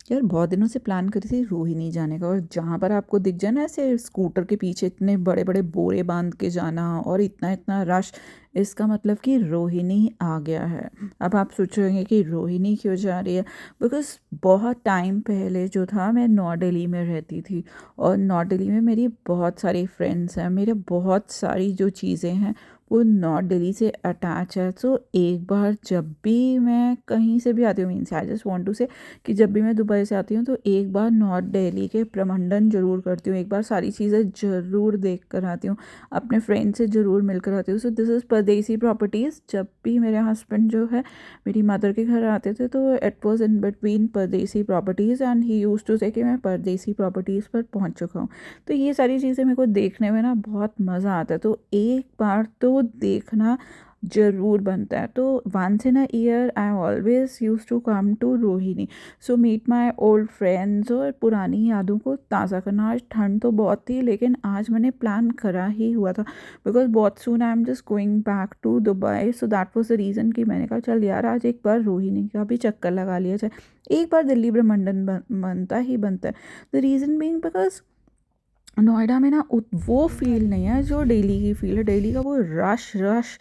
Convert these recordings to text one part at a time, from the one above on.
यार बहुत दिनों से प्लान करी थी रोहिणी जाने का। और जहाँ पर आपको दिख जाए ना ऐसे स्कूटर के पीछे इतने बड़े बड़े बोरे बांध के जाना और इतना इतना रश, इसका मतलब कि रोहिणी आ गया है। अब आप सोचेंगे कि रोहिणी क्यों जा रही है। बिकॉज बहुत टाइम पहले जो था मैं नॉर्थ दिल्ली में रहती थी, और नॉर्थ दिल्ली में मेरी बहुत सारी फ्रेंड्स हैं, मेरे बहुत सारी जो चीज़ें हैं वो नॉर्थ दिल्ली से अटैच है। सो एक बार जब भी मैं कहीं से भी आती हूँ, means I just want to say कि जब भी मैं दुबई से आती हूँ तो एक बार नॉर्थ दिल्ली के प्रमंडन ज़रूर करती हूँ, एक बार सारी चीज़ें ज़रूर देख कर आती हूँ, अपने फ्रेंड से ज़रूर मिलकर आती हूँ। सो दिस इज़ परदेसी प्रॉपर्टीज़। जब भी मेरे हस्बैंड जो है मेरी मदर के घर आते थे तो इट वॉज इन बिटवीन परदेसी properties, and he use to say कि मैं परदेसी प्रॉपर्टीज़ पर पहुँच चुका हूँ। तो ये सारी चीज़ें मेरे को देखने में ना बहुत मज़ा आता है, तो एक बार तो देखना ज़रूर बनता है। तो once in a year I always use to come to Rohini, so meet my old friends और पुरानी यादों को ताज़ा करना। आज ठंड तो बहुत थी लेकिन आज मैंने प्लान करा ही हुआ था, बिकॉज बहुत soon I am just going back to Dubai. So that was the reason कि मैंने कहा चल यार आज एक बार रोहिणी का भी चक्कर लगा लिया जाए। एक बार दिल्ली ब्रह्मंडन बनता ही बनता है। The reason being because Noida में ना वो फील नहीं है जो दिल्ली की फील है। दिल्ली का वो रश रश,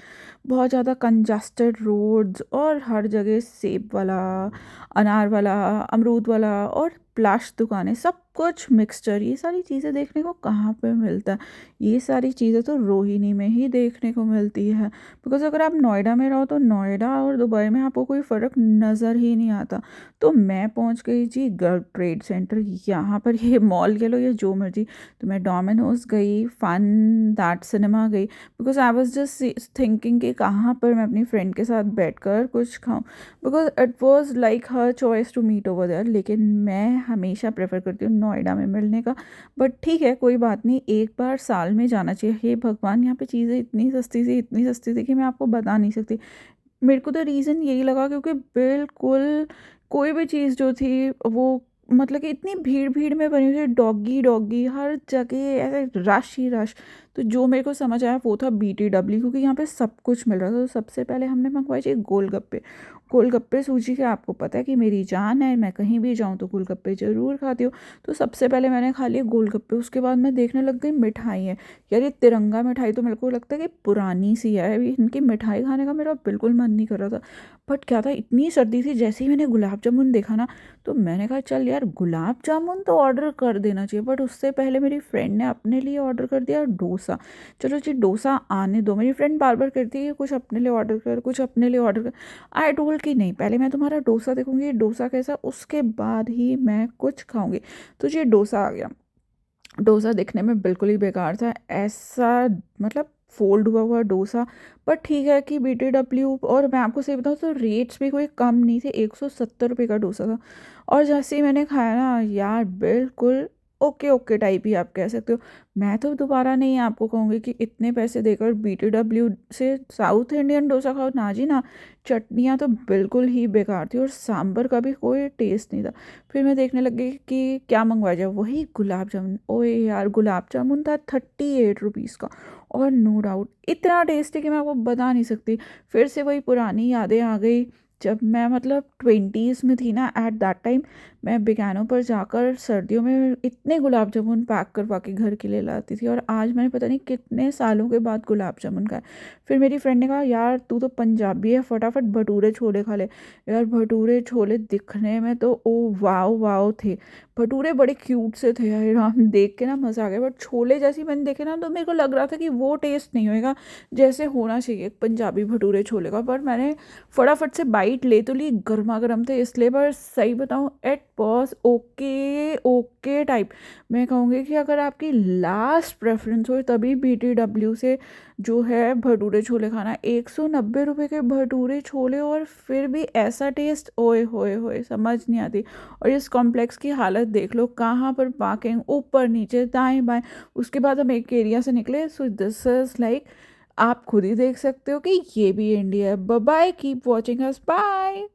बहुत ज़्यादा कंजस्टेड रोड्स, और हर जगह सेब वाला, अनार वाला, अमरूद वाला और प्लश दुकानें, सब कुछ मिक्सचर। ये सारी चीज़ें देखने को कहाँ पे मिलता है? ये सारी चीज़ें तो रोहिणी में ही देखने को मिलती है। बिकॉज अगर आप नोएडा में रहो तो नोएडा और दुबई में आपको कोई फ़र्क नज़र ही नहीं आता। तो मैं पहुँच गई जी गर्ल ट्रेड सेंटर। यहाँ पर ये मॉल कह लो या जो मर्जी, तो मैं डोमिनोज गई, फन दैट सिनेमा गई, because I was just thinking कि कहाँ पर मैं अपनी फ्रेंड के साथ बैठकर कुछ खाऊं, because it was like her choice to meet over there. लेकिन मैं हमेशा प्रेफर करती हूँ नोएडा में मिलने का। बट ठीक है, कोई बात नहीं, एक बार साल में जाना चाहिए। हे भगवान, यहाँ पे चीज़ें इतनी सस्ती थी कि मैं आपको बता नहीं सकती। मेरे को तो रीज़न यही लगा क्योंकि बिल्कुल कोई भी चीज़ जो थी वो, मतलब कि इतनी भीड़ भीड़ में बनी हुई थी, डॉगी डॉगी हर जगह, ऐसे रश ही रश। तो जो मेरे को समझ आया वो था BTW, क्योंकि यहाँ पे सब कुछ मिल रहा था। तो सबसे पहले हमने मंगवाई थी गोलगप्पे। गोलगप्पे सूजी के आपको पता है कि मेरी जान है, मैं कहीं भी जाऊँ तो गोलगप्पे ज़रूर खाती हूँ। तो सबसे पहले मैंने खा लिए गोलगप्पे, उसके बाद मैं देखने लग गई मिठाई है। यार ये तिरंगा मिठाई तो मेरे को लगता है कि पुरानी सी है, अभी इनकी मिठाई खाने का मेरा बिल्कुल मन नहीं कर रहा था। बट क्या था, इतनी सर्दी थी, जैसे ही मैंने गुलाब जामुन देखा ना तो मैंने कहा चल यार गुलाब जामुन तो ऑर्डर कर देना चाहिए। बट उससे पहले मेरी फ्रेंड ने अपने लिए ऑर्डर कर दिया डोसा। चलो जी डोसा आने दो, मेरी फ्रेंड बार बार करती है कुछ अपने लिए ऑर्डर कर, कुछ अपने लिए ऑर्डर कर। आई टोल्ड कि नहीं, पहले मैं तुम्हारा डोसा देखूंगी डोसा कैसा, उसके बाद ही मैं कुछ खाऊंगी। तो ये डोसा आ गया। डोसा दिखने में बिल्कुल ही बेकार था, ऐसा मतलब फोल्ड हुआ हुआ डोसा। पर ठीक है कि BTW, और मैं आपको सही बताऊँ तो रेट्स भी कोई कम नहीं थे, 170 रुपये का डोसा था। और जैसे ही मैंने खाया ना यार, बिल्कुल ओके ओके टाइप ही आप कह सकते हो। मैं तो दोबारा नहीं आपको कहूँगी कि इतने पैसे देकर BTW से साउथ इंडियन डोसा खाओ, ना जी ना। चटनियाँ तो बिल्कुल ही बेकार थी और सांभर का भी कोई टेस्ट नहीं था। फिर मैं देखने लगी कि क्या मंगवाया जाए, वही गुलाब जामुन। ओए यार, गुलाब जामुन था 38 रुपीज़ का, और नो डाउट इतना टेस्टी कि मैं आपको बता नहीं सकती। फिर से वही पुरानी यादें आ गई। जब मैं मतलब 20s में थी ना, एट दैट टाइम मैं बिकानों पर जाकर सर्दियों में इतने गुलाब जामुन पैक करवा के घर के लिए लाती थी, और आज मैंने पता नहीं कितने सालों के बाद गुलाब जामुन खाए। फिर मेरी फ्रेंड ने कहा यार तू तो पंजाबी है, फटाफट भटूरे छोले खा ले। यार भटूरे छोले दिखने में तो ओ वाओ वाओ थे। भटूरे बड़े क्यूट से थे यार, हम देख के ना मज़ा आ गया। बट छोले जैसे मैंने देखे ना तो मेरे को लग रहा था कि वो टेस्ट नहीं होएगा जैसे होना चाहिए पंजाबी भटूरे छोले का। पर मैंने फटाफट से बाइट ले तो ली, गर्मा गर्म थे इसलिए। पर सही बताऊँ, it was okay okay type. मैं कहूँगी कि अगर आपकी लास्ट प्रेफरेंस हो तभी BTW से जो है भटूरे छोले खाना। 190 रुपये के भटूरे छोले, और फिर भी ऐसा टेस्ट, ओए होए होए समझ नहीं आती। और इस कॉम्प्लेक्स की हालत देख लो, कहाँ पर पार्किंग, ऊपर नीचे दाएं बाएं। उसके बाद हम एक एरिया से निकले, सो दिस इज़ लाइक, आप खुद ही देख सकते हो कि ये भी इंडिया है। Bye, keep watching us, bye.